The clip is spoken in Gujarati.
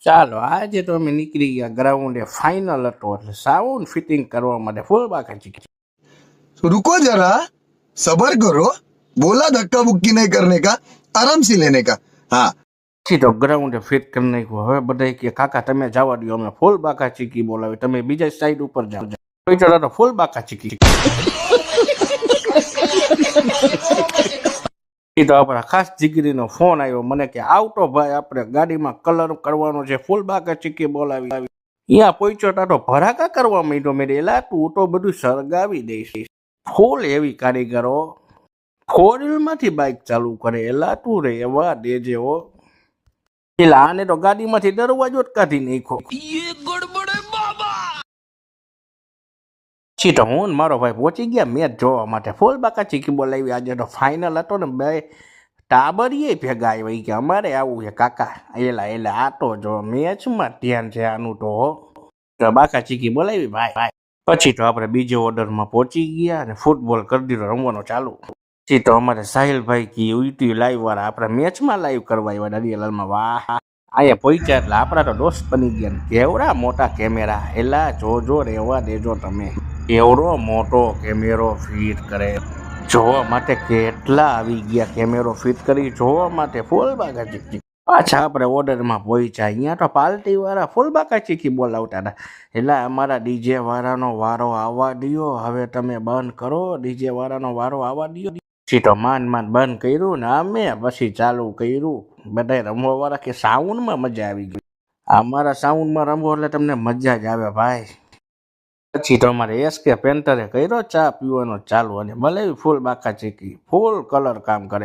ચાલો આજે તો અમે નીકળી ગયા ગ્રાઉન્ડે ફાઇનલ હતો એટલે સાઉન્ડ ફિટિંગ કરવા માટે ફૂલ બાકા ચીકી रुको जरा सबर करो बोला धक्का मुक्की नहीं करने का आराम से लेने का हाँ પછી તો ગ્રાઉન્ડે ફિટ કરી નાખ્યું હવે બધા કે કાકા તમે જવા દો અમે ફૂલ બાકા ચીકી બોલાવી તમે બીજા સાઈડ ઉપર જાઓ પછી તો ફૂલ બાકા ચીકી એ તો આપણા ખાસ જીગરીનો ફોન આવ્યો મને કે આવતો ભાઈ આપણે ગાડીમાં કલર કરવાનો છે ફૂલ બાકા ચીકી બોલાવી અહીંયા પહોંચ્યો તો ભરાકા કરવા માંડ્યો મેં એલા તું તો બધું સળગાવી દઈશ ફૂલ એવી કારીગરો ફોર વ્હીલ માંથી બાઇક ચાલુ કરે એલા તું રે એવા દેજે હો પેલા આને તો ગાડીમાંથી દરવાજો જ કાઢી નાખ્યો પછી તો હું ને મારો ભાઈ પહોંચી ગયા મેચ જોવા માટે ફૂલ બાકા ચીકી બોલાવી આજે તો ફાઇનલ હતો ને બે ટાબરીએ ભેગા આવ્યા કે અમારે આવું છે કાકા એલા આ તો જો મેચમાં ધ્યાન છે આનું તો બાકા ચીકી બોલાવી ભાઈ પછી તો આપણે બીજો ઓર્ડરમાં પહોંચી ગયા અને ફૂટબોલ કરી દીધો રમવાનો ચાલુ પછી તો અમારે સાહિલભાઈ કી યુટ્યુબ લાઈવ વાળા આપણે મેચમાં લાઈવ કરવા આવ્યા દરિયાલાલમાં વાહ અહીંયા પહોંચ્યા એટલે આપણા તો દોસ્ત બની ગયા કેવડા મોટા કેમેરા એલા જોજો રેવા દેજો તમે એવડો મોટો કેમેરો ફિટ કરે જોવા માટે કેટલા આવી ગયા કેમેરો ફિટ કરી જોવા માટે ફૂલ બાકા ચીકી પાછા આપણે ઓર્ડરમાં પહોંચ્યા અહીંયા તો પાર્ટી વાળા ફૂલ બાકા ચીકી બોલાવતા હતા એટલે અમારા ડીજે વાળાનો વારો આવવા દો હવે તમે બંધ કરો ડીજે વાળાનો વારો આવવા દો પછી તો માંડ બંધ કર્યું ને અમે પછી ચાલુ કર્યું બધા રમવા વાળા કે સાઉન્ડમાં મજા આવી ગઈ અમારા સાઉન્ડમાં રમવો એટલે તમને મજા જ આવે ભાઈ પછી તો અમારે એસકે પેન્ટરે કર્યો ચા પીવાનો ચાલુ અને ભલે ફૂલ બાકા ચીકી ફૂલ કલર કામ કરે